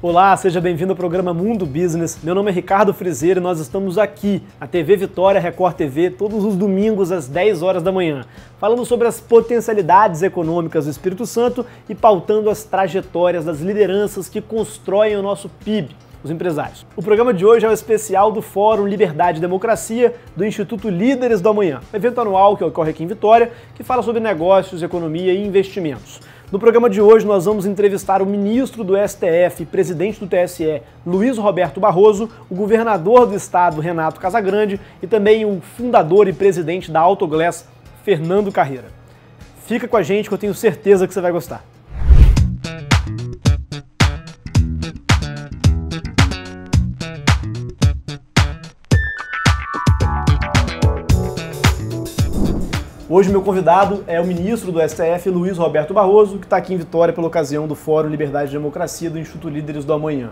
Olá, seja bem-vindo ao programa Mundo Business. Meu nome é Ricardo Frizeiro e nós estamos aqui na TV Vitória, Record TV, todos os domingos às 10 horas da manhã, falando sobre as potencialidades econômicas do Espírito Santo e pautando as trajetórias das lideranças que constroem o nosso PIB, os empresários. O programa de hoje é o especial do Fórum Liberdade e Democracia do Instituto Líderes do Amanhã, um evento anual que ocorre aqui em Vitória, que fala sobre negócios, economia e investimentos. No programa de hoje nós vamos entrevistar o ministro do STF e presidente do TSE, Luiz Roberto Barroso, o governador do estado, Renato Casagrande, e também o fundador e presidente da Autoglass, Fernando Carreira. Fica com a gente que eu tenho certeza que você vai gostar. Hoje meu convidado é o ministro do STF, Luiz Roberto Barroso, que está aqui em Vitória pela ocasião do Fórum Liberdade e Democracia do Instituto Líderes do Amanhã.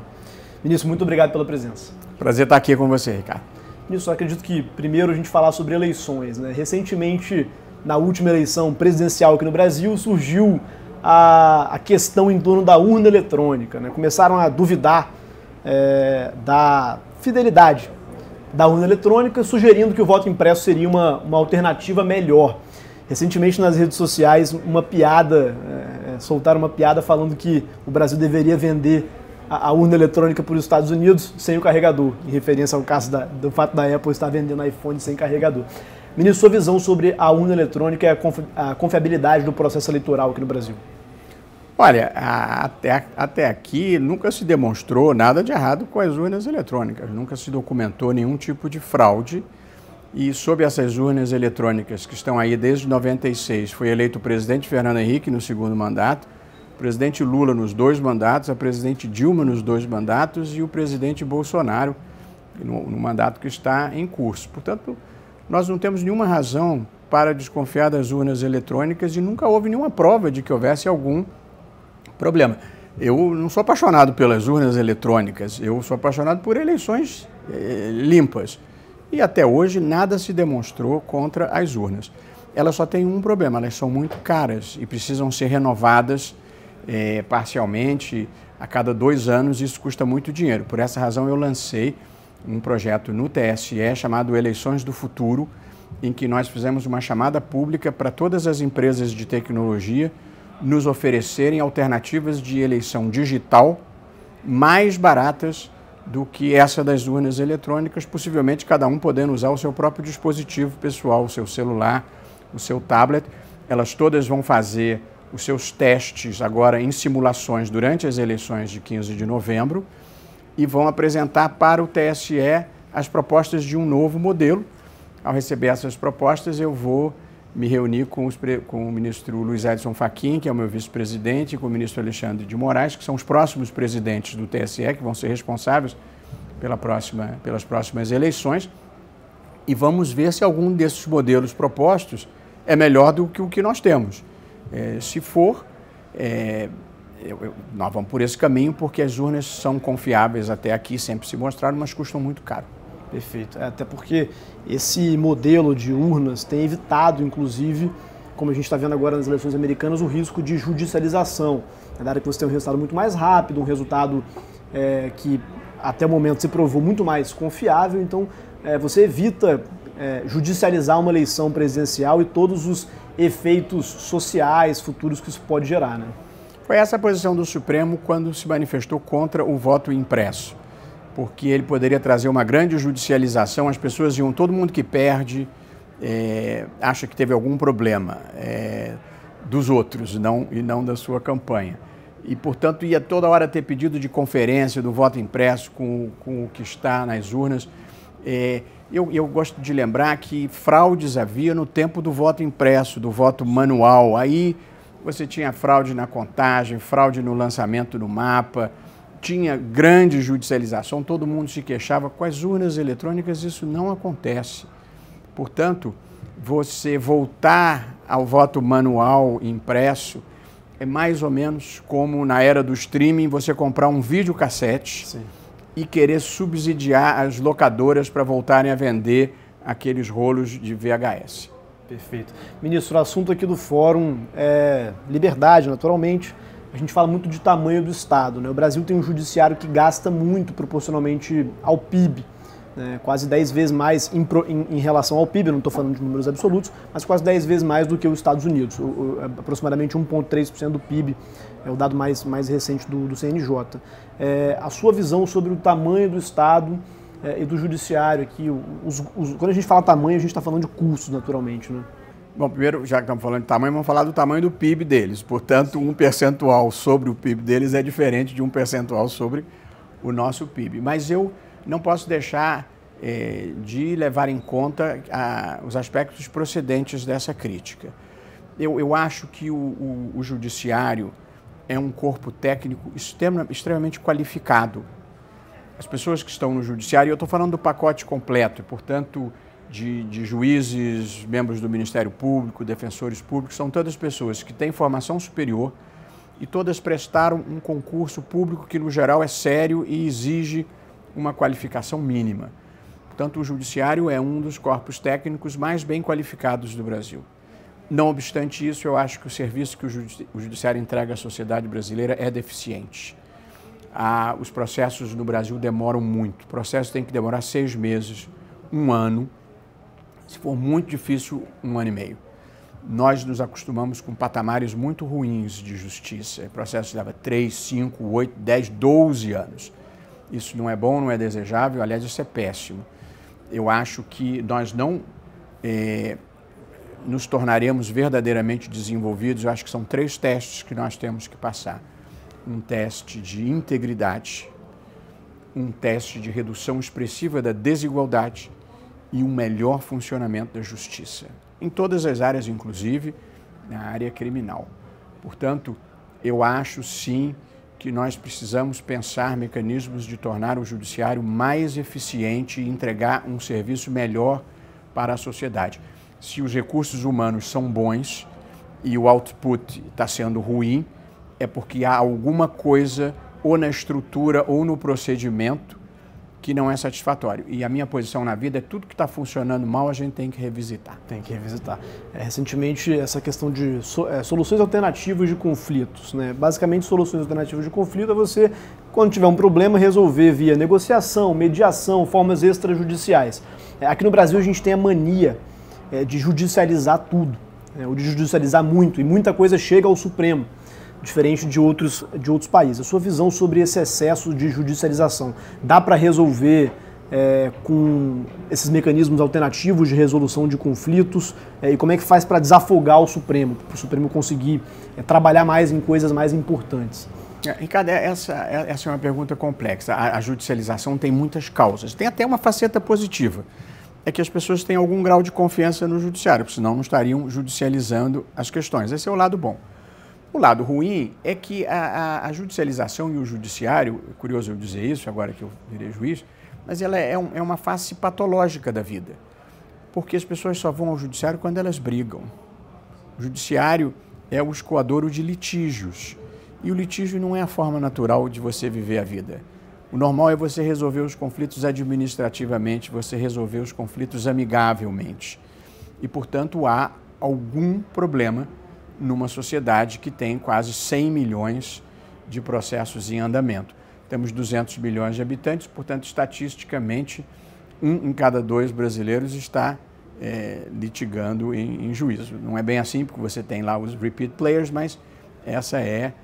Ministro, muito obrigado pela presença. Prazer estar aqui com você, Ricardo. Ministro, eu acredito que primeiro a gente falar sobre eleições, né? Recentemente, na última eleição presidencial aqui no Brasil, surgiu a questão em torno da urna eletrônica, né? Começaram a duvidar da fidelidade da urna eletrônica, sugerindo que o voto impresso seria uma alternativa melhor. Recentemente nas redes sociais soltaram uma piada falando que o Brasil deveria vender a urna eletrônica para os Estados Unidos sem o carregador, em referência ao caso do fato da Apple estar vendendo iPhone sem carregador. Ministro, sua visão sobre a urna eletrônica e a confiabilidade do processo eleitoral aqui no Brasil? Olha, até aqui nunca se demonstrou nada de errado com as urnas eletrônicas, nunca se documentou nenhum tipo de fraude. E sob essas urnas eletrônicas que estão aí desde 96, foi eleito o presidente Fernando Henrique no segundo mandato, o presidente Lula nos 2 mandatos, a presidente Dilma nos 2 mandatos e o presidente Bolsonaro no mandato que está em curso. Portanto, nós não temos nenhuma razão para desconfiar das urnas eletrônicas e nunca houve nenhuma prova de que houvesse algum problema. Eu não sou apaixonado pelas urnas eletrônicas, eu sou apaixonado por eleições limpas. E até hoje nada se demonstrou contra as urnas. Elas só têm um problema, elas são muito caras e precisam ser renovadas parcialmente a cada 2 anos, isso custa muito dinheiro. Por essa razão eu lancei um projeto no TSE chamado Eleições do Futuro, em que nós fizemos uma chamada pública para todas as empresas de tecnologia nos oferecerem alternativas de eleição digital mais baratas do que essa das urnas eletrônicas, possivelmente cada um podendo usar o seu próprio dispositivo pessoal, o seu celular, o seu tablet. Elas todas vão fazer os seus testes agora em simulações durante as eleições de 15 de novembro e vão apresentar para o TSE as propostas de um novo modelo. Ao receber essas propostas, eu vou me reunir com o ministro Luiz Edson Fachin, que é o meu vice-presidente, e com o ministro Alexandre de Moraes, que são os próximos presidentes do TSE, que vão ser responsáveis pelas próximas eleições, e vamos ver se algum desses modelos propostos é melhor do que o que nós temos. Se for, nós vamos por esse caminho, porque as urnas são confiáveis até aqui, sempre se mostraram, mas custam muito caro. Perfeito. Até porque esse modelo de urnas tem evitado, inclusive, como a gente está vendo agora nas eleições americanas, o risco de judicialização. Na área que você tem um resultado muito mais rápido, um resultado que até o momento se provou muito mais confiável, então você evita judicializar uma eleição presidencial e todos os efeitos sociais futuros que isso pode gerar, né? Foi essa a posição do Supremo quando se manifestou contra o voto impresso, porque ele poderia trazer uma grande judicialização, as pessoas iam, todo mundo que perde acha que teve algum problema dos outros e não da sua campanha. E, portanto, ia toda hora ter pedido de conferência do voto impresso com o que está nas urnas. Eu gosto de lembrar que fraudes havia no tempo do voto impresso, do voto manual. Aí você tinha fraude na contagem, fraude no lançamento do mapa, tinha grande judicialização, todo mundo se queixava. Com as urnas eletrônicas isso não acontece. Portanto, você voltar ao voto manual impresso é mais ou menos como na era do streaming você comprar um videocassete e querer subsidiar as locadoras para voltarem a vender aqueles rolos de VHS. Perfeito. Ministro, o assunto aqui do fórum é liberdade, naturalmente, a gente fala muito de tamanho do Estado, né? O Brasil tem um judiciário que gasta muito proporcionalmente ao PIB, né? Quase 10 vezes mais em relação ao PIB, eu não estou falando de números absolutos, mas quase 10 vezes mais do que os Estados Unidos, aproximadamente 1,3% do PIB, é o dado mais recente do CNJ. A sua visão sobre o tamanho do Estado e do judiciário aqui, quando a gente fala tamanho, a gente está falando de custos, naturalmente, né? Bom, primeiro, já que estamos falando de tamanho, vamos falar do tamanho do PIB deles. Portanto, um percentual sobre o PIB deles é diferente de um percentual sobre o nosso PIB. Mas eu não posso deixar de levar em conta os aspectos procedentes dessa crítica. Eu acho que o judiciário é um corpo técnico extremamente qualificado. As pessoas que estão no judiciário, eu estou falando do pacote completo, portanto, de juízes, membros do Ministério Público, defensores públicos, são todas pessoas que têm formação superior e todas prestaram um concurso público que, no geral, é sério e exige uma qualificação mínima. Portanto, o judiciário é um dos corpos técnicos mais bem qualificados do Brasil. Não obstante isso, eu acho que o serviço que o judiciário entrega à sociedade brasileira é deficiente. Os processos no Brasil demoram muito. O processo tem que demorar 6 meses, 1 ano. Se for muito difícil, 1 ano e meio. Nós nos acostumamos com patamares muito ruins de justiça. O processo leva 3, 5, 8, 10, 12 anos. Isso não é bom, não é desejável, aliás, isso é péssimo. Eu acho que nós não nos tornaremos verdadeiramente desenvolvidos. Eu acho que são 3 testes que nós temos que passar. Um teste de integridade, um teste de redução expressiva da desigualdade e um melhor funcionamento da justiça, em todas as áreas, inclusive na área criminal. Portanto, eu acho sim que nós precisamos pensar mecanismos de tornar o judiciário mais eficiente e entregar um serviço melhor para a sociedade. Se os recursos humanos são bons e o output está sendo ruim, é porque há alguma coisa ou na estrutura ou no procedimento que não é satisfatório. E a minha posição na vida é tudo que está funcionando mal a gente tem que revisitar. Tem que revisitar. Recentemente, essa questão de soluções alternativas de conflitos, né? Basicamente, soluções alternativas de conflito é você, quando tiver um problema, resolver via negociação, mediação, formas extrajudiciais. Aqui no Brasil, a gente tem a mania de judicializar tudo, ou de judicializar muito, e muita coisa chega ao Supremo, diferente de outros países. A sua visão sobre esse excesso de judicialização, dá para resolver com esses mecanismos alternativos de resolução de conflitos? E como é que faz para desafogar o Supremo, para o Supremo conseguir trabalhar mais em coisas mais importantes? Ricardo, essa é uma pergunta complexa. A judicialização tem muitas causas. Tem até uma faceta positiva. É que as pessoas têm algum grau de confiança no judiciário, porque senão não estariam judicializando as questões. Esse é o lado bom. O lado ruim é que a judicialização e o judiciário, é curioso eu dizer isso agora que eu virei juiz, mas ela é uma face patológica da vida, porque as pessoas só vão ao judiciário quando elas brigam. O judiciário é o escoadouro de litígios, e o litígio não é a forma natural de você viver a vida. O normal é você resolver os conflitos administrativamente, você resolver os conflitos amigavelmente. E, portanto, há algum problema numa sociedade que tem quase 100 milhões de processos em andamento. Temos 200 milhões de habitantes, portanto, estatisticamente, 1 em cada 2 brasileiros está litigando em juízo. Não é bem assim, porque você tem lá os repeat players, mas essa é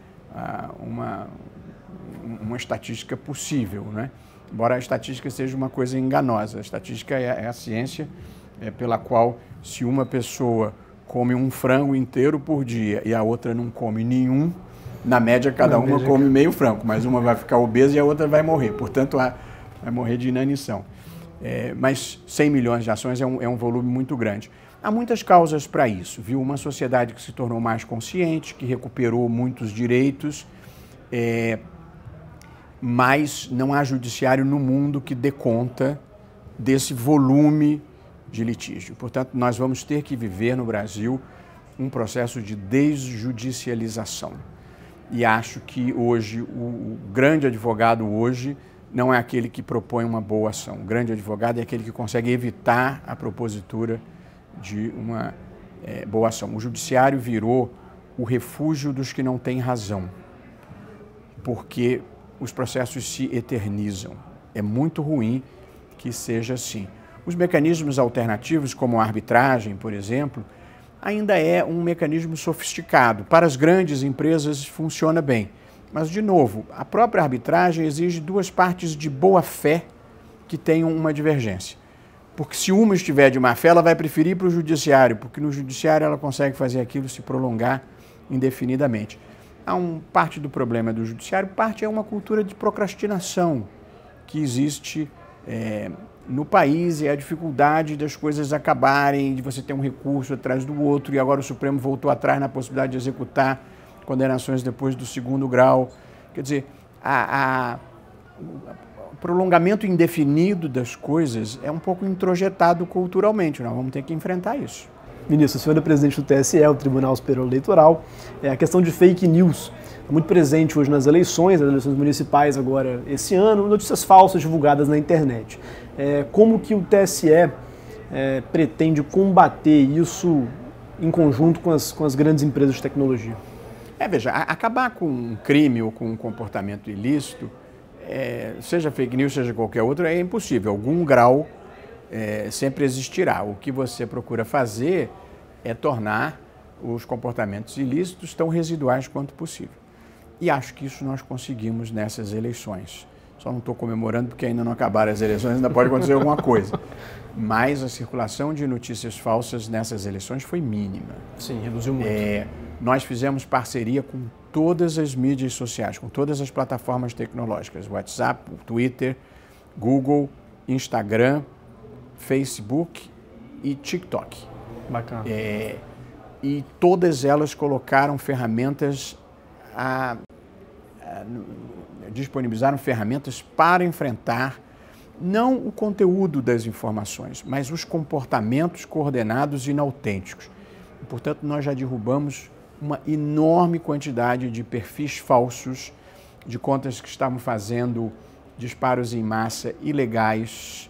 uma estatística possível, né? Embora a estatística seja uma coisa enganosa. A estatística é a ciência pela qual, se uma pessoa come um frango inteiro por dia e a outra não come nenhum, na média cada uma come meio frango, mas uma vai ficar obesa e a outra vai morrer. Portanto, vai morrer de inanição. Mas 100 milhões de ações é um volume muito grande. Há muitas causas para isso, viu? Uma sociedade que se tornou mais consciente, que recuperou muitos direitos, mas não há judiciário no mundo que dê conta desse volume de litígio. Portanto, nós vamos ter que viver no Brasil um processo de desjudicialização. E acho que hoje, o grande advogado hoje não é aquele que propõe uma boa ação. O grande advogado é aquele que consegue evitar a propositura de uma boa ação. O judiciário virou o refúgio dos que não têm razão. porque os processos se eternizam. É muito ruim que seja assim. Os mecanismos alternativos, como a arbitragem, por exemplo, ainda é um mecanismo sofisticado. Para as grandes empresas funciona bem. Mas, de novo, a própria arbitragem exige duas partes de boa fé que tenham uma divergência. Porque se uma estiver de má fé, ela vai preferir ir para o judiciário, porque no judiciário ela consegue fazer aquilo se prolongar indefinidamente. Parte do problema do judiciário, parte é uma cultura de procrastinação que existe no país, e a dificuldade das coisas acabarem, de você ter um recurso atrás do outro, e agora o Supremo voltou atrás na possibilidade de executar condenações depois do segundo grau. Quer dizer, o prolongamento indefinido das coisas é um pouco introjetado culturalmente. Nós vamos ter que enfrentar isso. Ministro, o senhor é presidente do TSE, o Tribunal Superior Eleitoral. A questão de fake news é muito presente hoje nas eleições, as eleições municipais agora esse ano, notícias falsas divulgadas na internet. Como que o TSE pretende combater isso em conjunto com as grandes empresas de tecnologia? Veja, acabar com um crime ou com um comportamento ilícito, seja fake news, seja qualquer outro, é impossível. Algum grau sempre existirá. O que você procura fazer é tornar os comportamentos ilícitos tão residuais quanto possível. E acho que isso nós conseguimos nessas eleições. Só não estou comemorando porque ainda não acabaram as eleições, ainda pode acontecer alguma coisa. Mas a circulação de notícias falsas nessas eleições foi mínima. Sim, reduziu muito. Nós fizemos parceria com todas as mídias sociais, com todas as plataformas tecnológicas, WhatsApp, Twitter, Google, Instagram, Facebook e TikTok. Bacana. E todas elas colocaram ferramentas, disponibilizaram ferramentas para enfrentar não o conteúdo das informações, mas os comportamentos coordenados e inautênticos. E, portanto, nós já derrubamos uma enorme quantidade de perfis falsos, de contas que estavam fazendo disparos em massa ilegais,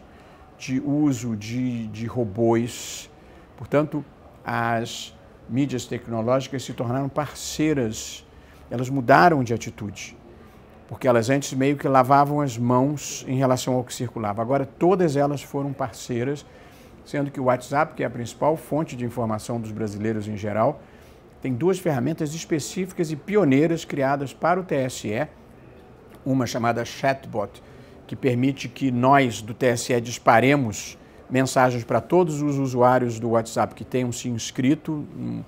de uso de robôs. Portanto, as mídias tecnológicas se tornaram parceiras, elas mudaram de atitude, porque elas antes meio que lavavam as mãos em relação ao que circulava. Agora todas elas foram parceiras, sendo que o WhatsApp, que é a principal fonte de informação dos brasileiros em geral, tem duas ferramentas específicas e pioneiras criadas para o TSE, uma chamada Chatbot, que permite que nós do TSE disparemos mensagens para todos os usuários do WhatsApp que tenham se inscrito em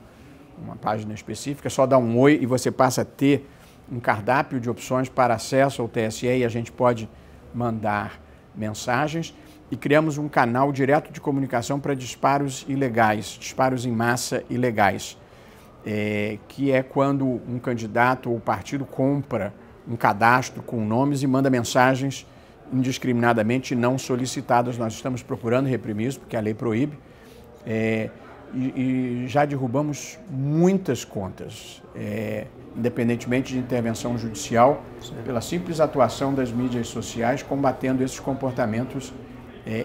uma página específica. É só dar um oi e você passa a ter um cardápio de opções para acesso ao TSE e a gente pode mandar mensagens. E criamos um canal direto de comunicação para disparos ilegais, disparos em massa ilegais, que é quando um candidato ou partido compra um cadastro com nomes e manda mensagens indiscriminadamente não solicitadas. Nós estamos procurando reprimir isso, porque a lei proíbe, e já derrubamos muitas contas, independentemente de intervenção judicial, pela simples atuação das mídias sociais, combatendo esses comportamentos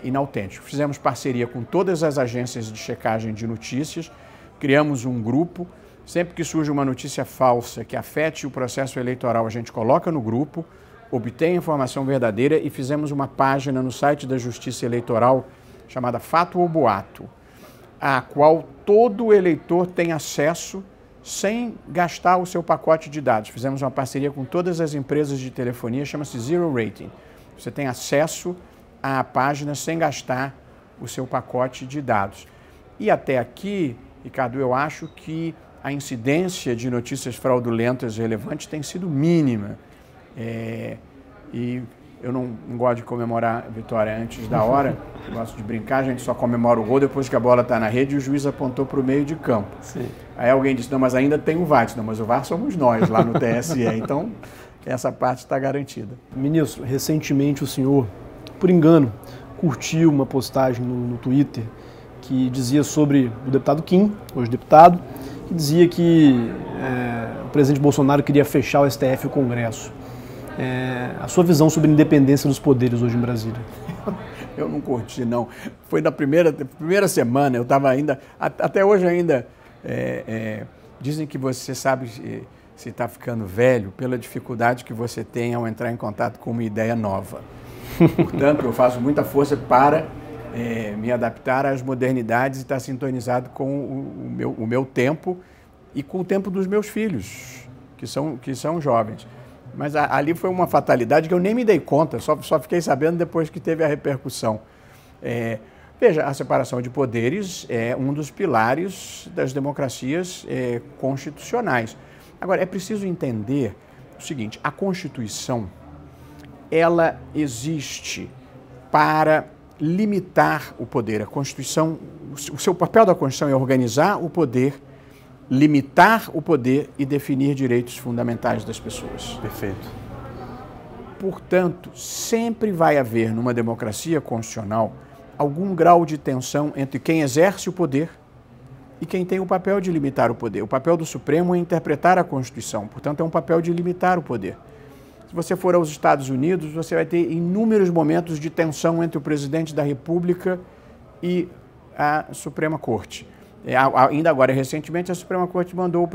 inautênticos. Fizemos parceria com todas as agências de checagem de notícias, criamos um grupo. Sempre que surge uma notícia falsa que afete o processo eleitoral, a gente coloca no grupo, obtém a informação verdadeira e fizemos uma página no site da Justiça Eleitoral chamada Fato ou Boato, a qual todo eleitor tem acesso sem gastar o seu pacote de dados. Fizemos uma parceria com todas as empresas de telefonia, chama-se Zero Rating. Você tem acesso à página sem gastar o seu pacote de dados. E até aqui, Ricardo, eu acho que a incidência de notícias fraudulentas relevantes tem sido mínima. E eu não gosto de comemorar a vitória antes da hora, gosto de brincar, a gente só comemora o gol depois que a bola está na rede e o juiz apontou para o meio de campo. Sim. Aí alguém disse, não, mas ainda tem o VAR. Não, mas o VAR somos nós lá no TSE, então essa parte está garantida. Ministro, recentemente o senhor, por engano, curtiu uma postagem no Twitter que dizia sobre o deputado Kim, hoje deputado, que dizia que o presidente Bolsonaro queria fechar o STF e o Congresso. A sua visão sobre a independência dos poderes hoje em Brasília? Eu não curti, não. Foi na primeira semana, eu estava ainda, até hoje ainda, dizem que você sabe se está ficando velho pela dificuldade que você tem ao entrar em contato com uma ideia nova. Portanto, eu faço muita força para me adaptar às modernidades e estar sintonizado com o meu tempo e com o tempo dos meus filhos, que são jovens. Mas ali foi uma fatalidade que eu nem me dei conta, só fiquei sabendo depois que teve a repercussão. Veja, a separação de poderes é um dos pilares das democracias constitucionais. Agora, é preciso entender o seguinte: a Constituição, ela existe para limitar o poder. A Constituição, o seu papel da Constituição é organizar o poder, limitar o poder e definir direitos fundamentais das pessoas. Perfeito. Portanto, sempre vai haver numa democracia constitucional algum grau de tensão entre quem exerce o poder e quem tem o papel de limitar o poder. O papel do Supremo é interpretar a Constituição, portanto, é um papel de limitar o poder. Se você for aos Estados Unidos, você vai ter inúmeros momentos de tensão entre o presidente da República e a Suprema Corte. Ainda agora, recentemente, a Suprema Corte mandou o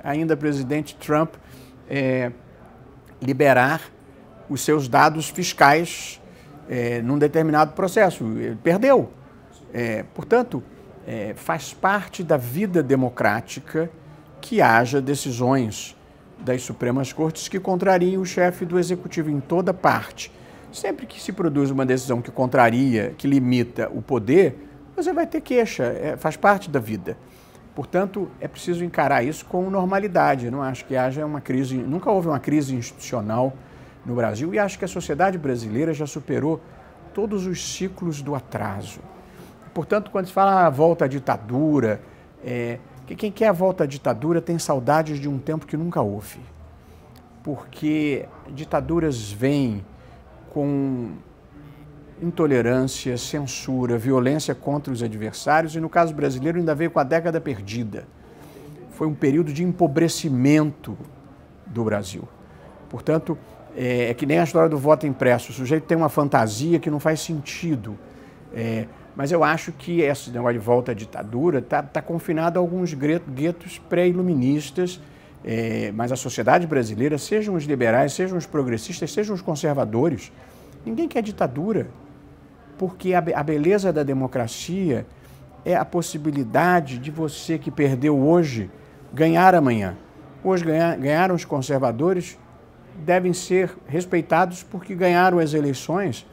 ainda presidente Trump, liberar os seus dados fiscais num determinado processo. Ele perdeu. Portanto, faz parte da vida democrática que haja decisões das Supremas Cortes que contrariem o chefe do Executivo em toda parte. Sempre que se produz uma decisão que contraria, que limita o poder, você vai ter queixa, faz parte da vida. Portanto, é preciso encarar isso com normalidade. Eu não acho que haja uma crise, nunca houve uma crise institucional no Brasil e acho que a sociedade brasileira já superou todos os ciclos do atraso. Portanto, quando se fala a volta à ditadura, quem quer a volta à ditadura tem saudades de um tempo que nunca houve. Porque ditaduras vêm com intolerância, censura, violência contra os adversários e, no caso brasileiro, ainda veio com a década perdida. Foi um período de empobrecimento do Brasil. Portanto, é que nem a história do voto impresso. O sujeito tem uma fantasia que não faz sentido. Mas eu acho que esse negócio de volta à ditadura está confinado a alguns guetos pré-iluministas, mas a sociedade brasileira, sejam os liberais, sejam os progressistas, sejam os conservadores, ninguém quer ditadura, porque a beleza da democracia é a possibilidade de você que perdeu hoje ganhar amanhã. Hoje ganharam os conservadores, devem ser respeitados porque ganharam as eleições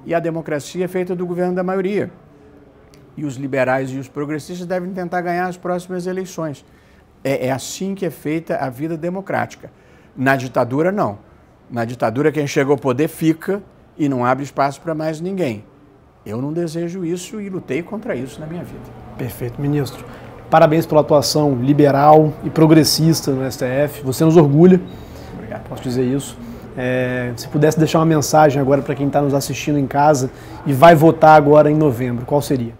e a democracia é feita do governo da maioria. E os liberais e os progressistas devem tentar ganhar as próximas eleições. É assim que é feita a vida democrática. Na ditadura, não. Na ditadura, quem chega ao poder fica e não abre espaço para mais ninguém. Eu não desejo isso e lutei contra isso na minha vida. Perfeito, ministro. Parabéns pela atuação liberal e progressista no STF. Você nos orgulha. Obrigado. Posso dizer isso. Se pudesse deixar uma mensagem agora para quem está nos assistindo em casa e vai votar agora em novembro, qual seria?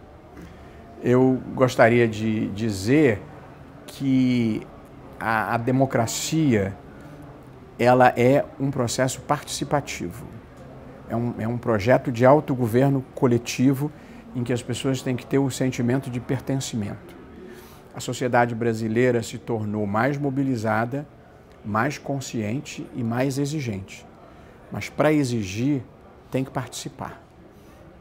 Eu gostaria de dizer que a democracia ela é um processo participativo. É um projeto de autogoverno coletivo em que as pessoas têm que ter o sentimento de pertencimento. A sociedade brasileira se tornou mais mobilizada, mais consciente e mais exigente. Mas para exigir, tem que participar.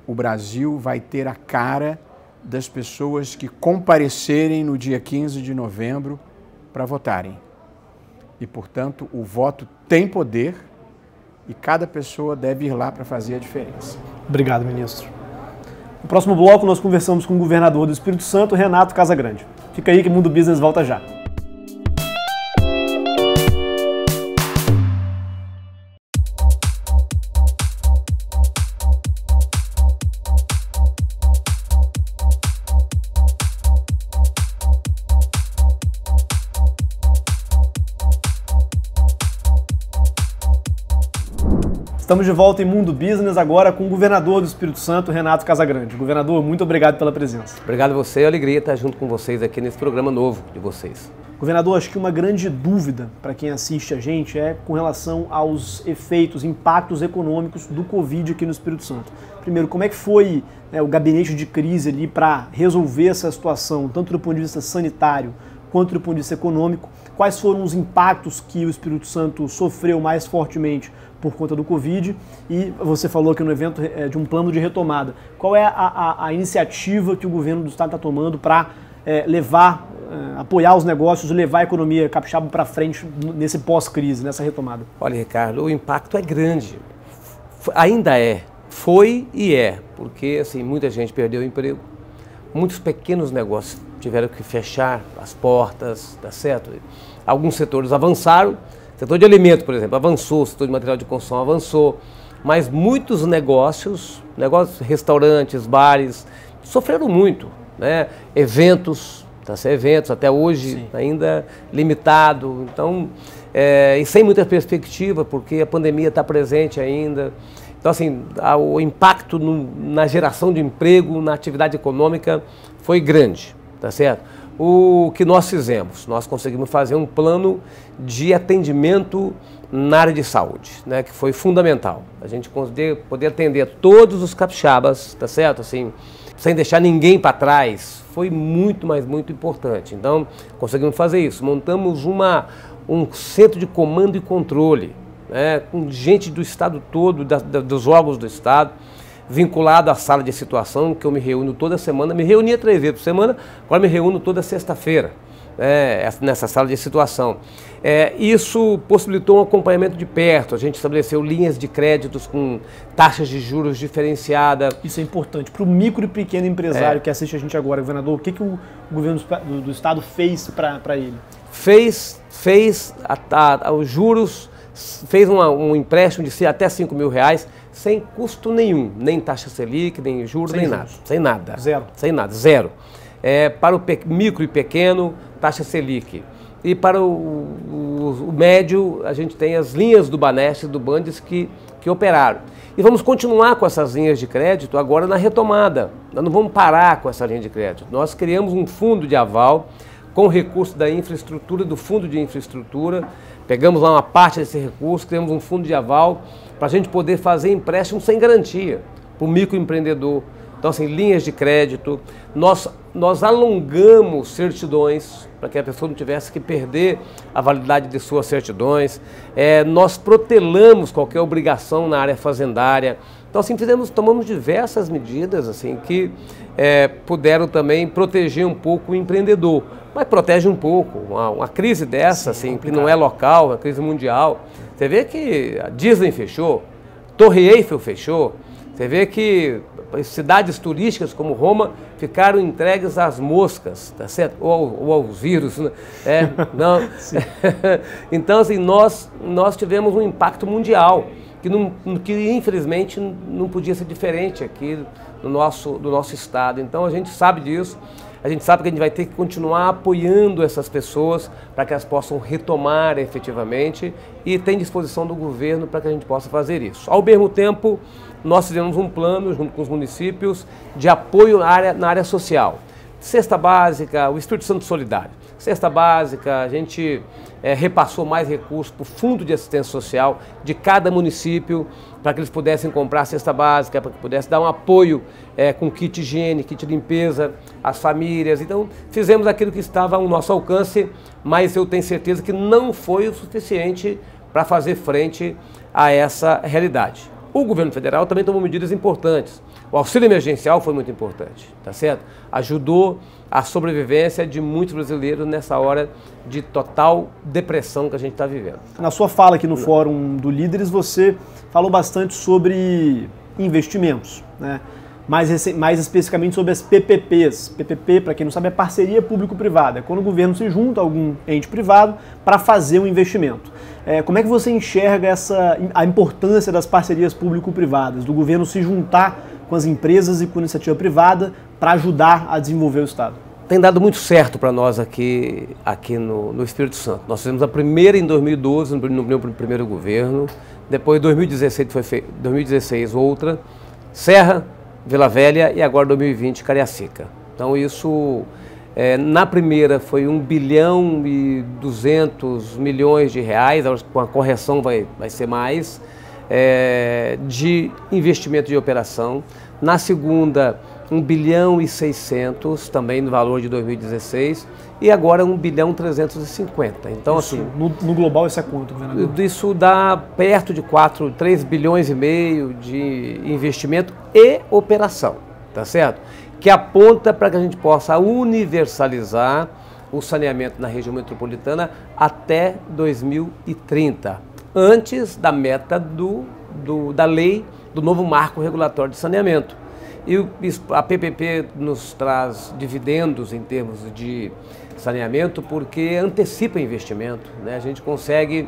O Brasil vai ter a cara das pessoas que comparecerem no dia 15 de novembro para votarem. E, portanto, o voto tem poder e cada pessoa deve ir lá para fazer a diferença. Obrigado, ministro. No próximo bloco, nós conversamos com o governador do Espírito Santo, Renato Casagrande. Fica aí que o Mundo Business volta já. Estamos de volta em Mundo Business, agora com o governador do Espírito Santo, Renato Casagrande. Governador, muito obrigado pela presença. Obrigado a você, é uma alegria estar junto com vocês aqui nesse programa novo de vocês. Governador, acho que uma grande dúvida para quem assiste a gente é com relação aos efeitos, impactos econômicos do Covid aqui no Espírito Santo. Primeiro, como é que foi o gabinete de crise ali para resolver essa situação, tanto do ponto de vista sanitário quanto do ponto de vista econômico. Quais foram os impactos que o Espírito Santo sofreu mais fortemente por conta do Covid? E você falou aqui no evento de um plano de retomada. Qual é a iniciativa que o governo do estado está tomando para apoiar os negócios e levar a economia capixaba para frente nesse pós-crise, nessa retomada? Olha, Ricardo, o impacto é grande. Ainda é. Foi e é. Porque assim, muita gente perdeu o emprego. Muitos pequenos negócios tiveram que fechar as portas, tá certo? Alguns setores avançaram. O setor de alimento, por exemplo, avançou. O setor de material de construção avançou. Mas muitos negócios, restaurantes, bares, sofreram muito, né? Eventos, eventos até hoje, sim, ainda limitado, então, e sem muita perspectiva, porque a pandemia está presente ainda. Então, assim, o impacto na geração de emprego, na atividade econômica foi grande, tá certo? O que nós fizemos? Nós conseguimos fazer um plano de atendimento na área de saúde, né, que foi fundamental. A gente poder atender todos os capixabas, tá certo? Assim, sem deixar ninguém para trás, foi muito, mas muito importante. Então, conseguimos fazer isso. Montamos um centro de comando e controle, né, com gente do estado todo, dos órgãos do estado, vinculado à sala de situação, que eu me reúno toda semana. Me reunia 3 vezes por semana, agora me reúno toda sexta-feira, nessa sala de situação. Isso possibilitou um acompanhamento de perto. A gente estabeleceu linhas de créditos com taxas de juros diferenciadas. Isso é importante para o micro e pequeno empresário que assiste a gente agora. Governador, o que o governo do estado fez para ele? Fez os juros, fez um empréstimo de até R$5.000, sem custo nenhum, nem taxa Selic, nem juros, nem nada. Sem nada. Zero. Sem nada, zero. Para o micro e pequeno, taxa Selic. E para o médio, a gente tem as linhas do Banestes e do Bandes que operaram. E vamos continuar com essas linhas de crédito agora na retomada. Nós não vamos parar com essa linha de crédito. Nós criamos um fundo de aval com recurso da infraestrutura, do fundo de infraestrutura. Pegamos lá uma parte desse recurso, criamos um fundo de aval para a gente poder fazer empréstimo sem garantia para o microempreendedor. Então, assim, linhas de crédito, nós alongamos certidões para que a pessoa não tivesse que perder a validade de suas certidões, nós protelamos qualquer obrigação na área fazendária. Então, assim, tomamos diversas medidas assim, que puderam também proteger um pouco o empreendedor, mas protege um pouco. Uma crise dessa, assim, que não é local, uma crise mundial. Você vê que a Disney fechou, Torre Eiffel fechou, você vê que cidades turísticas como Roma ficaram entregues às moscas, tá certo? Ou aos vírus, né? Não. Então, assim, nós tivemos um impacto mundial que infelizmente não podia ser diferente aqui do nosso estado. Então, a gente sabe disso. A gente sabe que a gente vai ter que continuar apoiando essas pessoas para que elas possam retomar efetivamente e tem disposição do governo para que a gente possa fazer isso. Ao mesmo tempo, nós fizemos um plano junto com os municípios de apoio na área social. Cesta básica, o Espírito Santo Solidário. Cesta básica, a gente repassou mais recursos para o Fundo de Assistência Social de cada município, para que eles pudessem comprar a cesta básica, para que pudessem dar um apoio com kit higiene, kit limpeza às famílias. Então, fizemos aquilo que estava ao nosso alcance, mas eu tenho certeza que não foi o suficiente para fazer frente a essa realidade. O governo federal também tomou medidas importantes. O auxílio emergencial foi muito importante, tá certo? Ajudou a sobrevivência de muitos brasileiros nessa hora de total depressão que a gente está vivendo. Na sua fala aqui no Fórum do Líderes, você falou bastante sobre investimentos, né? Mais especificamente sobre as PPPs. PPP, para quem não sabe, é parceria público-privada. É quando o governo se junta a algum ente privado para fazer um investimento. Como é que você enxerga a importância das parcerias público-privadas, do governo se juntar com as empresas e com a iniciativa privada para ajudar a desenvolver o Estado? Tem dado muito certo para nós aqui no Espírito Santo. Nós fizemos a primeira em 2012, no meu primeiro governo. Depois, em 2016, outra. Serra, Vila Velha e agora 2020, Cariacica. Então isso, na primeira foi R$ 1.2 bilhões, com a correção vai ser mais, de investimento de operação. Na segunda 1 bilhão e 600, também no valor de 2016, e agora 1 bilhão 350. Então, isso, assim... No global isso é quanto, governador? Isso dá perto de 3 bilhões e meio de investimento e operação, tá certo? Que aponta para que a gente possa universalizar o saneamento na região metropolitana até 2030, antes da meta da lei do novo marco regulatório de saneamento. E a PPP nos traz dividendos em termos de saneamento porque antecipa investimento, né? A gente consegue,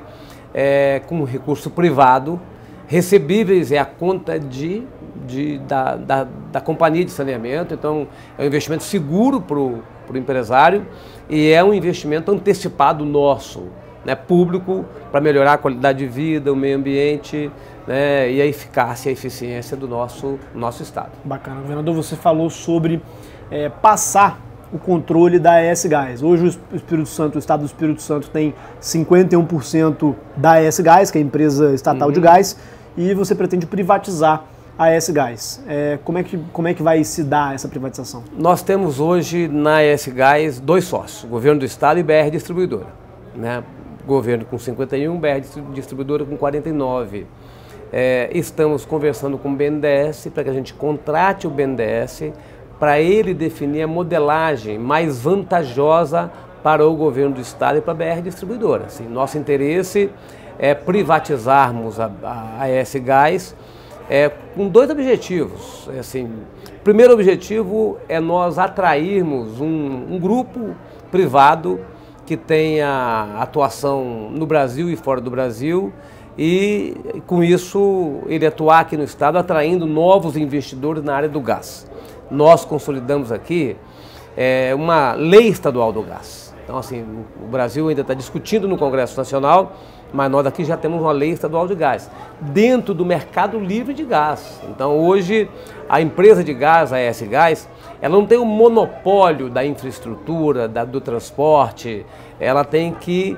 com recurso privado, recebíveis é a conta da companhia de saneamento, então é um investimento seguro para o empresário e é um investimento antecipado nosso, né, público, para melhorar a qualidade de vida, o meio ambiente, né, e a eficácia e a eficiência do nosso Estado. Bacana. Governador, você falou sobre passar o controle da AS Gás. Hoje o Estado do Espírito Santo tem 51% da AS Gás, que é a empresa estatal de gás, e você pretende privatizar a AS Gás. Como é que vai se dar essa privatização? Nós temos hoje na AS Gás 2 sócios, o Governo do Estado e BR Distribuidora, né? Governo com 51, BR Distribuidora com 49. Estamos conversando com o BNDES para que a gente contrate o BNDES para ele definir a modelagem mais vantajosa para o Governo do Estado e para a BR Distribuidora. Assim, nosso interesse é privatizarmos a AS Gás com 2 objetivos. Assim, o primeiro objetivo é nós atrairmos um grupo privado que tenha atuação no Brasil e fora do Brasil e, com isso, ele atuar aqui no Estado atraindo novos investidores na área do gás. Nós consolidamos aqui uma lei estadual do gás. Então, assim, o Brasil ainda está discutindo no Congresso Nacional, mas nós aqui já temos uma lei estadual de gás, dentro do mercado livre de gás. Então, hoje, a empresa de gás, a AS Gás, ela não tem o monopólio da infraestrutura, do transporte, ela tem que,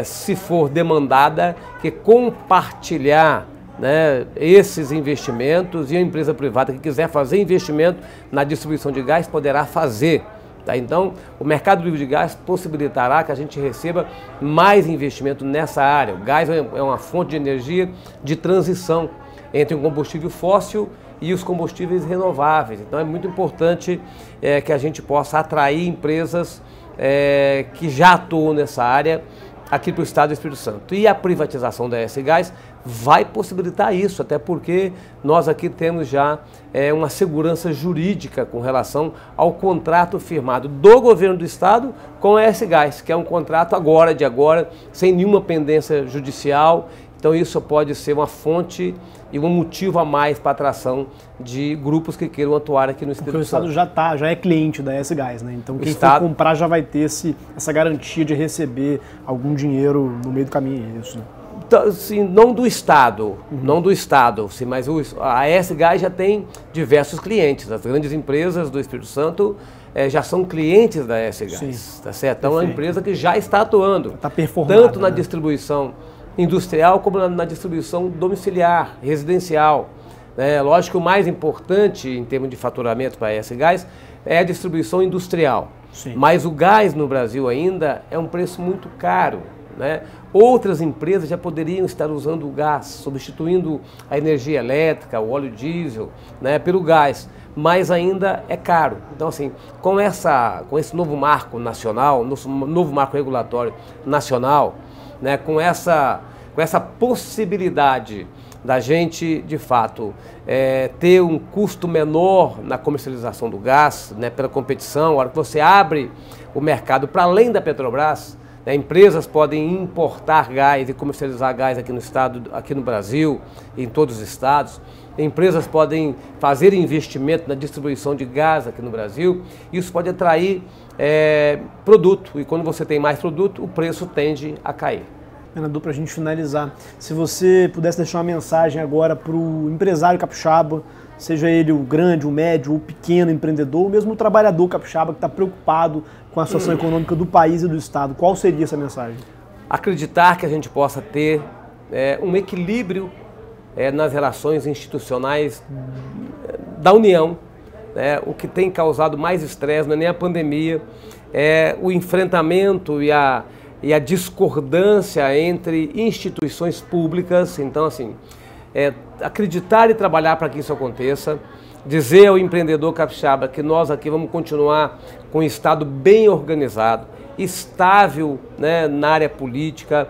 se for demandada, que compartilhar, né, esses investimentos, e a empresa privada que quiser fazer investimento na distribuição de gás poderá fazer. Tá? Então, o mercado livre de gás possibilitará que a gente receba mais investimento nessa área. O gás é uma fonte de energia de transição entre o combustível fóssil e os combustíveis renováveis. Então, é muito importante que a gente possa atrair empresas que já atuam nessa área aqui para o Estado do Espírito Santo. E a privatização da AS Gás vai possibilitar isso, até porque nós aqui temos já uma segurança jurídica com relação ao contrato firmado do Governo do Estado com a AS Gás, que é um contrato agora, sem nenhuma pendência judicial. Então isso pode ser uma fonte e um motivo a mais para a atração de grupos que queiram atuar aqui no Espírito Santo. Porque o Estado já é cliente da AS Gás, né? Então quem for comprar já vai ter essa garantia de receber algum dinheiro no meio do caminho, é isso, né? Então, assim, não do Estado, sim, mas a AS Gás já tem diversos clientes. As grandes empresas do Espírito Santo já são clientes da AS Gás, tá certo? Então é uma empresa que já está atuando, tanto na distribuição industrial como na distribuição domiciliar, residencial. Lógico que o mais importante em termos de faturamento para a AS Gás é a distribuição industrial. Sim. Mas o gás no Brasil ainda é um preço muito caro, né? Outras empresas já poderiam estar usando o gás, substituindo a energia elétrica, o óleo diesel, né, pelo gás, mas ainda é caro. Então, assim, com esse novo marco nacional, novo marco regulatório nacional, né, com essa possibilidade da gente, de fato, ter um custo menor na comercialização do gás, né, pela competição, a hora que você abre o mercado para além da Petrobras, né, empresas podem importar gás e comercializar gás aqui no estado, aqui no Brasil, em todos os estados. Empresas podem fazer investimento na distribuição de gás aqui no Brasil. Isso pode atrair produto, e quando você tem mais produto, o preço tende a cair. Governador, para a gente finalizar, se você pudesse deixar uma mensagem agora para o empresário capixaba, seja ele o grande, o médio, o pequeno empreendedor, ou mesmo o trabalhador capixaba que está preocupado com a situação econômica do país e do estado, qual seria essa mensagem? Acreditar que a gente possa ter um equilíbrio nas relações institucionais da União né? O que tem causado mais estresse não é nem a pandemia, é o enfrentamento e a discordância entre instituições públicas. Então, assim, acreditar e trabalhar para que isso aconteça, dizer ao empreendedor capixaba que nós aqui vamos continuar com um Estado bem organizado, estável, né, na área política,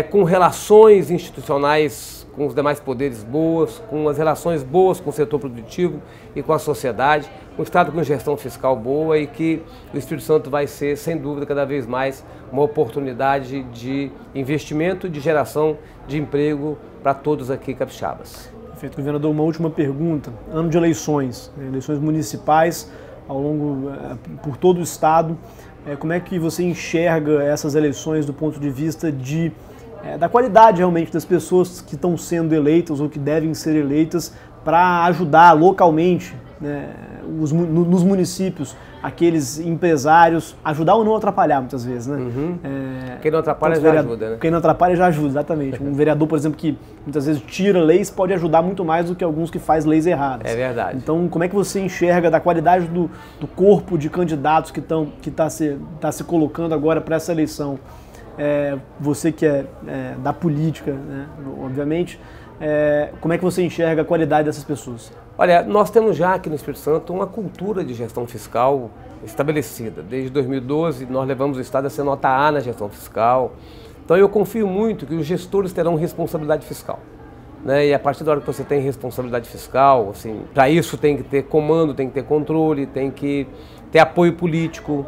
com relações institucionais com os demais poderes boas, com as relações boas com o setor produtivo e com a sociedade, um Estado com gestão fiscal boa, e que o Espírito Santo vai ser, sem dúvida, cada vez mais uma oportunidade de investimento e de geração de emprego para todos aqui capixabas. Perfeito, governador. Uma última pergunta. Ano de eleições, né, eleições municipais ao longo, por todo o Estado. Como é que você enxerga essas eleições do ponto de vista da qualidade realmente das pessoas que estão sendo eleitas ou que devem ser eleitas para ajudar localmente, né, nos municípios, aqueles empresários, ajudar ou não atrapalhar muitas vezes, né? Quem não atrapalha já ajuda, né? Quem não atrapalha já ajuda, exatamente. Um vereador, por exemplo, que muitas vezes tira leis, pode ajudar muito mais do que alguns que faz leis erradas. É verdade. Então, como é que você enxerga da qualidade do corpo de candidatos que está se colocando agora para essa eleição? Você que é da política, né, obviamente, como é que você enxerga a qualidade dessas pessoas? Olha, nós temos já aqui no Espírito Santo uma cultura de gestão fiscal estabelecida. Desde 2012 nós levamos o Estado a ser nota A na gestão fiscal. Então eu confio muito que os gestores terão responsabilidade fiscal, né? E a partir da hora que você tem responsabilidade fiscal, assim, para isso tem que ter comando, tem que ter controle, tem que ter apoio político,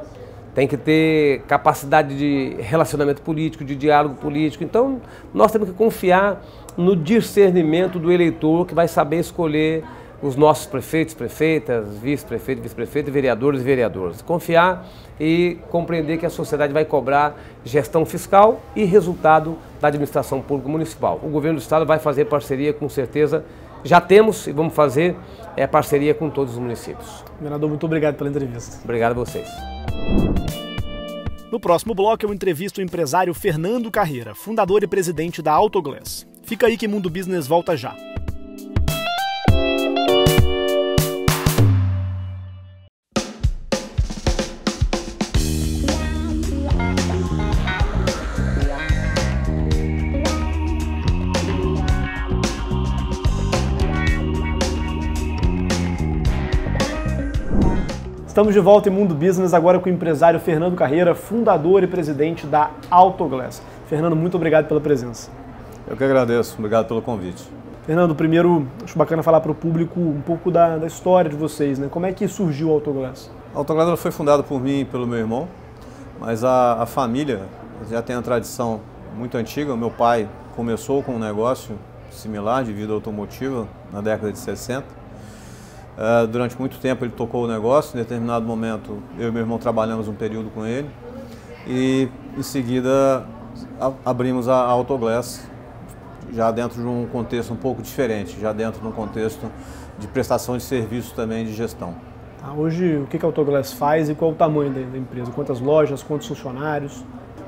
tem que ter capacidade de relacionamento político, de diálogo político. Então, nós temos que confiar no discernimento do eleitor, que vai saber escolher os nossos prefeitos, prefeitas, vice-prefeitos, vice-prefeitos, vereadores e vereadoras. Confiar e compreender que a sociedade vai cobrar gestão fiscal e resultado da administração pública municipal. O governo do Estado vai fazer parceria, com certeza. Já temos e vamos fazer parceria com todos os municípios. Governador, muito obrigado pela entrevista. Obrigado a vocês. No próximo bloco eu entrevisto o empresário Fernando Carreira, fundador e presidente da Autoglass. Fica aí que Mundo Business volta já. Estamos de volta em Mundo Business, agora com o empresário Fernando Carreira, fundador e presidente da Autoglass. Fernando, muito obrigado pela presença. Eu que agradeço, obrigado pelo convite. Fernando, primeiro, acho bacana falar para o público um pouco da história de vocês, né? Como é que surgiu a Autoglass? A Autoglass foi fundada por mim e pelo meu irmão, mas a família já tem uma tradição muito antiga. O meu pai começou com um negócio similar de vida automotiva na década de 60. Durante muito tempo ele tocou o negócio. Em determinado momento eu e meu irmão trabalhamos um período com ele e em seguida abrimos a Autoglass, já dentro de um contexto um pouco diferente, já dentro de um contexto de prestação de serviços também de gestão. Hoje o que a Autoglass faz e qual é o tamanho da empresa? Quantas lojas, quantos funcionários?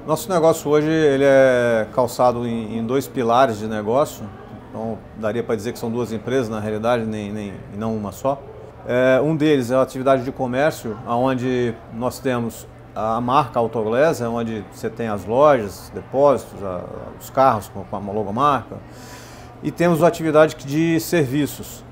Nosso negócio hoje ele é calçado em dois pilares de negócio. Então, daria para dizer que são duas empresas, na realidade, e não uma só. Um deles é a atividade de comércio, onde nós temos a marca Autoglass, onde você tem as lojas, depósitos, os carros com a logomarca. E temos a atividade de serviços,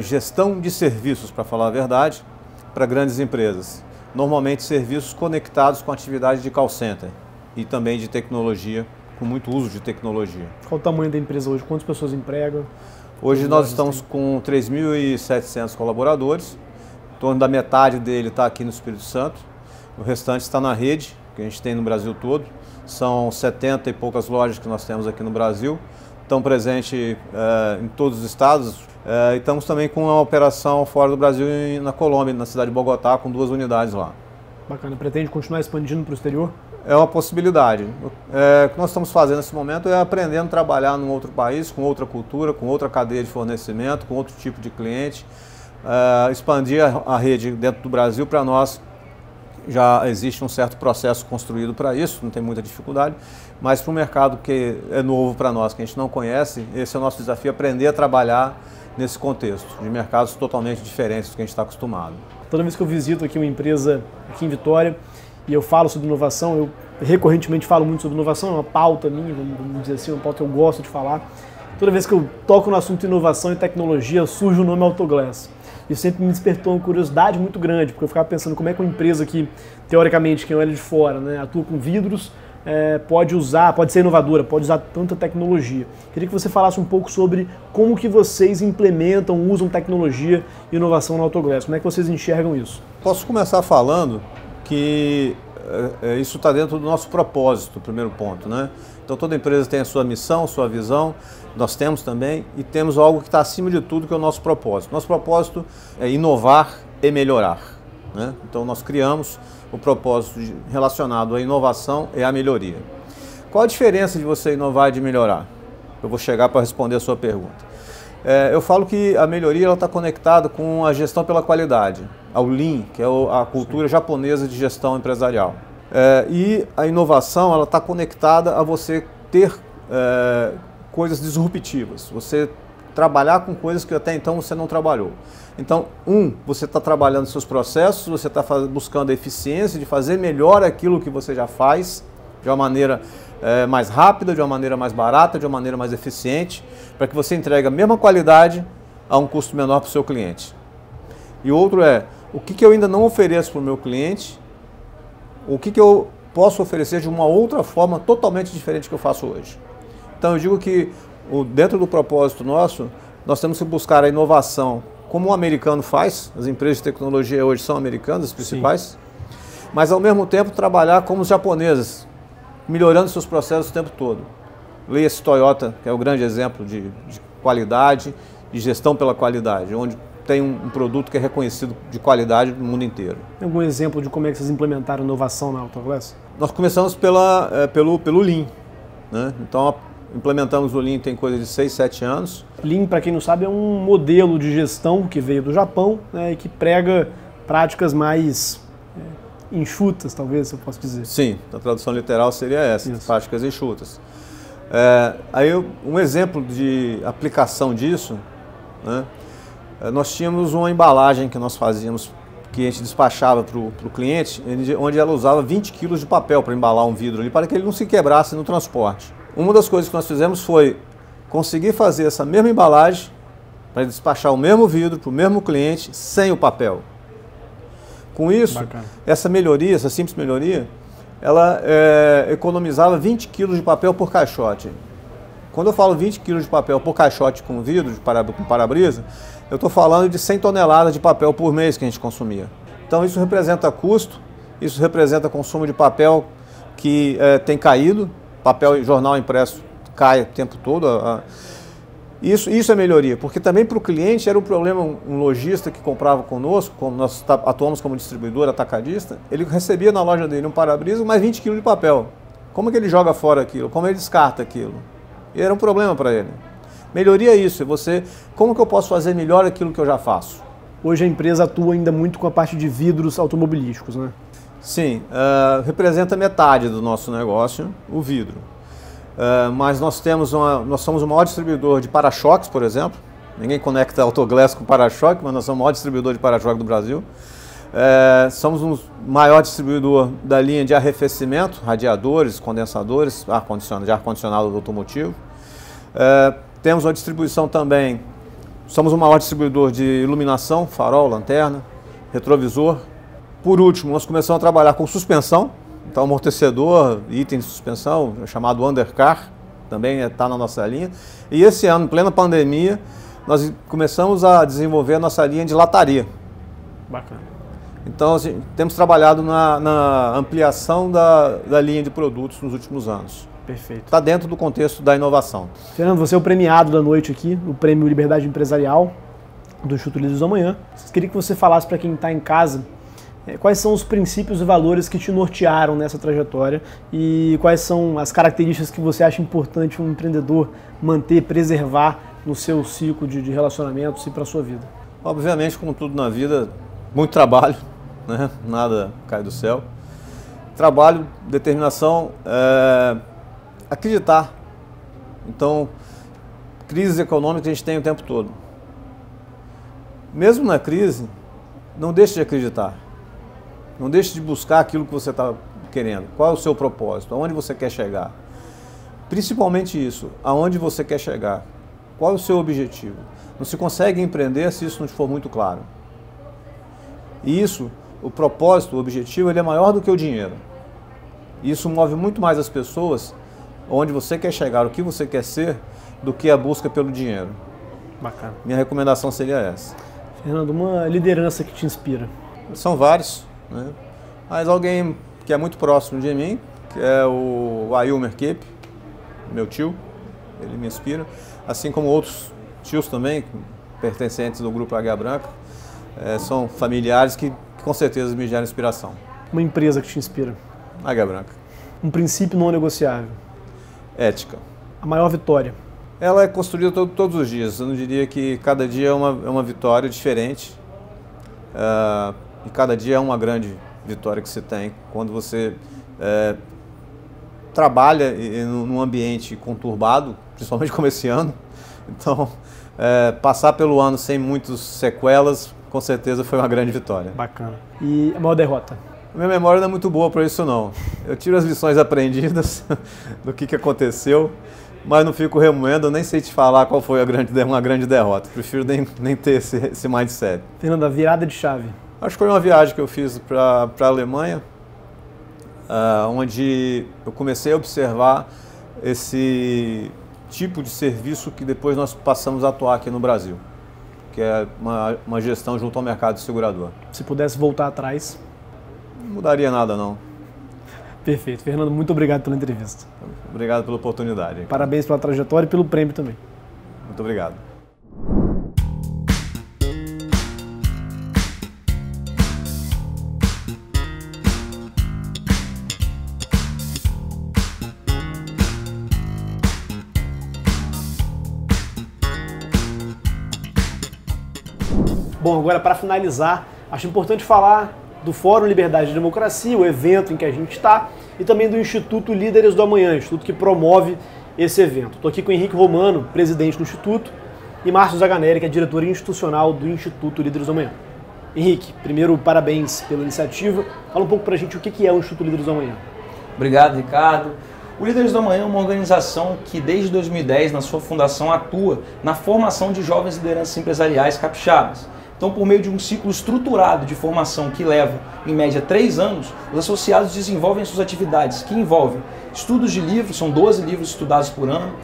gestão de serviços, para falar a verdade, para grandes empresas. Normalmente serviços conectados com a atividade de call center e também de tecnologia, com muito uso de tecnologia. Qual o tamanho da empresa hoje? Quantas pessoas empregam? Hoje nós estamos com 3.700 colaboradores, em torno da metade dele está aqui no Espírito Santo, o restante está na rede, que a gente tem no Brasil todo. São 70 e poucas lojas que nós temos aqui no Brasil, estão presentes em todos os estados. E estamos também com uma operação fora do Brasil, na Colômbia, na cidade de Bogotá, com 2 unidades lá. Bacana. Pretende continuar expandindo para o exterior? É uma possibilidade. O que nós estamos fazendo nesse momento é aprendendo a trabalhar num outro país, com outra cultura, com outra cadeia de fornecimento, com outro tipo de cliente. Expandir a rede dentro do Brasil, para nós já existe um certo processo construído para isso, não tem muita dificuldade, mas para um mercado que é novo para nós, que a gente não conhece, esse é o nosso desafio, aprender a trabalhar nesse contexto, de mercados totalmente diferentes do que a gente está acostumado. Toda vez que eu visito aqui uma empresa aqui em Vitória e eu falo sobre inovação, eu recorrentemente falo muito sobre inovação, é uma pauta minha, vamos dizer assim, uma pauta que eu gosto de falar. Toda vez que eu toco no assunto inovação e tecnologia, surge o nome Autoglass. Isso sempre me despertou uma curiosidade muito grande, porque eu ficava pensando como é que uma empresa que, teoricamente, quem olha de fora, né, atua com vidros, pode ser inovadora, pode usar tanta tecnologia. Queria que você falasse um pouco sobre como que vocês implementam, usam tecnologia e inovação no Autoglass. Como é que vocês enxergam isso? Posso começar falando que isso está dentro do nosso propósito, primeiro ponto, né? Então toda empresa tem a sua missão, sua visão, nós temos também, e temos algo que está acima de tudo, que é o nosso propósito. Nosso propósito é inovar e melhorar, né? Então nós criamos o propósito relacionado à inovação e à melhoria. Qual a diferença de você inovar e de melhorar? Eu vou chegar para responder a sua pergunta. Eu falo que a melhoria está conectada com a gestão pela qualidade, ao Lean, que é a cultura japonesa de gestão empresarial. E a inovação ela está conectada a você ter coisas disruptivas, você trabalhar com coisas que até então você não trabalhou. Então, você está trabalhando seus processos, você está buscando a eficiência de fazer melhor aquilo que você já faz, de uma maneira mais rápida, de uma maneira mais barata, de uma maneira mais eficiente, para que você entregue a mesma qualidade a um custo menor para o seu cliente. E outro o que eu ainda não ofereço para o meu cliente, o que eu posso oferecer de uma outra forma totalmente diferente do que eu faço hoje. Então eu digo que dentro do propósito nosso, nós temos que buscar a inovação, como o americano faz, as empresas de tecnologia hoje são americanas, as principais, sim, mas ao mesmo tempo trabalhar como os japoneses, melhorando seus processos o tempo todo. Leia-se Toyota, que é o grande exemplo de qualidade, de gestão pela qualidade, onde tem um produto que é reconhecido de qualidade no mundo inteiro. Tem algum exemplo de como é que vocês implementaram inovação na Autoglass? Nós começamos pelo Lean, né? Então implementamos o Lean tem coisa de 6, 7 anos. Lean, para quem não sabe, é um modelo de gestão que veio do Japão, né, e que prega práticas mais enxutas, talvez eu possa dizer. Sim, a tradução literal seria essa, isso, práticas enxutas. Um exemplo de aplicação disso, né, nós tínhamos uma embalagem que nós fazíamos, que a gente despachava para o cliente, onde ela usava 20 quilos de papel para embalar um vidro ali, para que ele não se quebrasse no transporte. Uma das coisas que nós fizemos foi conseguir fazer essa mesma embalagem para despachar o mesmo vidro para o mesmo cliente sem o papel. Com isso, bacana, essa melhoria, essa simples melhoria, ela economizava 20 quilos de papel por caixote. Quando eu falo 20 quilos de papel por caixote com vidro, com para-brisa, eu estou falando de 100 toneladas de papel por mês que a gente consumia. Então isso representa custo, isso representa consumo de papel que tem caído, papel e jornal impresso cai o tempo todo. Isso é melhoria, porque também para o cliente era um problema, um lojista que comprava conosco, como nós atuamos como distribuidor atacadista, ele recebia na loja dele um para-brisa mais 20 quilos de papel. Como é que ele joga fora aquilo? Como ele descarta aquilo? E era um problema para ele. Melhoria é isso, como que eu posso fazer melhor aquilo que eu já faço? Hoje a empresa atua ainda muito com a parte de vidros automobilísticos, né? Sim, representa metade do nosso negócio, o vidro. Mas nós somos o maior distribuidor de para-choques, por exemplo. Ninguém conecta Autoglass com para-choque, mas nós somos o maior distribuidor de para-choque do Brasil. Somos o maior distribuidor da linha de arrefecimento, radiadores, condensadores, de ar-condicionado automotivo. Temos uma distribuição também, somos o maior distribuidor de iluminação, farol, lanterna, retrovisor. Por último, nós começamos a trabalhar com suspensão, então amortecedor, item de suspensão, chamado undercar, também está na nossa linha. E esse ano, em plena pandemia, nós começamos a desenvolver a nossa linha de lataria. Bacana. Então, assim, temos trabalhado na ampliação da linha de produtos nos últimos anos. Perfeito. Está dentro do contexto da inovação. Fernando, você é o premiado da noite aqui, no Prêmio Liberdade Empresarial do Instituto Líderes do Amanhã. Queria que você falasse para quem está em casa quais são os princípios e valores que te nortearam nessa trajetória e quais são as características que você acha importante um empreendedor manter, preservar no seu ciclo de relacionamentos e para a sua vida. Obviamente, como tudo na vida, muito trabalho, né? Nada cai do céu. Trabalho, determinação, acreditar. Então, crises econômicas a gente tem o tempo todo. Mesmo na crise, não deixe de acreditar. Não deixe de buscar aquilo que você está querendo. Qual é o seu propósito? Aonde você quer chegar? Principalmente isso, aonde você quer chegar. Qual é o seu objetivo? Não se consegue empreender se isso não for muito claro. E isso, o propósito, o objetivo, ele é maior do que o dinheiro. E isso move muito mais as pessoas onde você quer chegar, o que você quer ser, do que a busca pelo dinheiro. Bacana. Minha recomendação seria essa. Fernando, uma liderança que te inspira? São vários, né? Mas alguém que é muito próximo de mim, que é o Ailmer Kepp, meu tio, ele me inspira, assim como outros tios também, pertencentes do grupo Águia Branca, são familiares que com certeza me geram inspiração. Uma empresa que te inspira? Águia Branca. Um princípio não negociável? Ética. A maior vitória? Ela é construída todos os dias. Eu não diria que cada dia é uma vitória diferente. E cada dia é uma grande vitória que se tem quando você trabalha num ambiente conturbado, principalmente como esse ano. Então, passar pelo ano sem muitas sequelas, com certeza foi uma grande vitória. Bacana. E a maior derrota? Minha memória não é muito boa para isso, não. Eu tiro as lições aprendidas do que aconteceu, mas não fico remoendo, eu nem sei te falar qual foi uma grande derrota. Prefiro nem ter esse mindset. Fernando, a virada de chave? Acho que foi uma viagem que eu fiz para a Alemanha, onde eu comecei a observar esse tipo de serviço que depois nós passamos a atuar aqui no Brasil, que é uma gestão junto ao mercado segurador. Se pudesse voltar atrás? Não mudaria nada, não. Perfeito. Fernando, muito obrigado pela entrevista. Obrigado pela oportunidade. Parabéns pela trajetória e pelo prêmio também. Muito obrigado. Bom, agora para finalizar, acho importante falar do Fórum Liberdade e Democracia, o evento em que a gente está, e também do Instituto Líderes do Amanhã, instituto que promove esse evento. Estou aqui com o Henrique Romano, presidente do Instituto, e Márcio Zaganelli, que é diretor institucional do Instituto Líderes do Amanhã. Henrique, primeiro, parabéns pela iniciativa. Fala um pouco para a gente o que é o Instituto Líderes do Amanhã. Obrigado, Ricardo. O Líderes do Amanhã é uma organização que desde 2010, na sua fundação, atua na formação de jovens lideranças empresariais capixabas. Então, por meio de um ciclo estruturado de formação que leva, em média, 3 anos, os associados desenvolvem suas atividades, que envolvem estudos de livros, são 12 livros estudados por ano,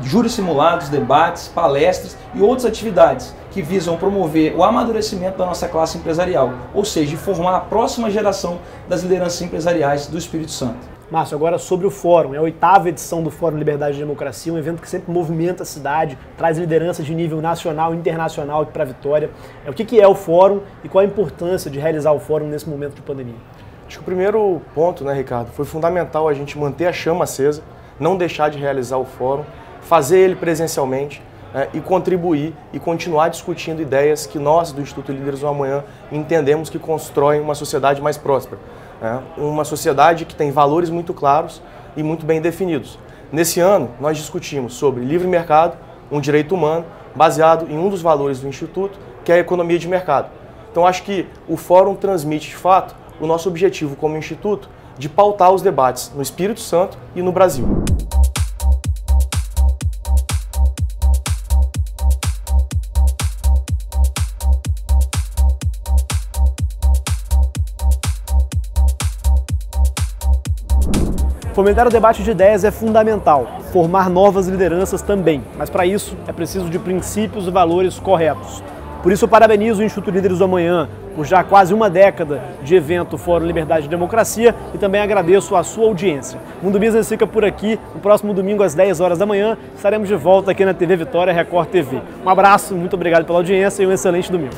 júris simulados, debates, palestras e outras atividades que visam promover o amadurecimento da nossa classe empresarial, ou seja, formar a próxima geração das lideranças empresariais do Espírito Santo. Márcio, agora sobre o Fórum, é a 8ª edição do Fórum Liberdade e Democracia, um evento que sempre movimenta a cidade, traz lideranças de nível nacional e internacional para a Vitória. O que é o Fórum e qual a importância de realizar o Fórum nesse momento de pandemia? Acho que o primeiro ponto, né, Ricardo, foi fundamental a gente manter a chama acesa, não deixar de realizar o Fórum, fazer ele presencialmente, e contribuir e continuar discutindo ideias que nós, do Instituto Líderes do Amanhã, entendemos que constroem uma sociedade mais próspera. Uma sociedade que tem valores muito claros e muito bem definidos. Nesse ano, nós discutimos sobre livre mercado, um direito humano, baseado em um dos valores do Instituto, que é a economia de mercado. Então, acho que o Fórum transmite, de fato, o nosso objetivo como Instituto de pautar os debates no Espírito Santo e no Brasil. Fomentar o debate de ideias é fundamental, formar novas lideranças também, mas para isso é preciso de princípios e valores corretos. Por isso eu parabenizo o Instituto Líderes do Amanhã por já quase uma década de evento Fórum Liberdade e Democracia e também agradeço a sua audiência. Mundo Business fica por aqui, no próximo domingo às 10 horas da manhã estaremos de volta aqui na TV Vitória Record TV. Um abraço, muito obrigado pela audiência e um excelente domingo.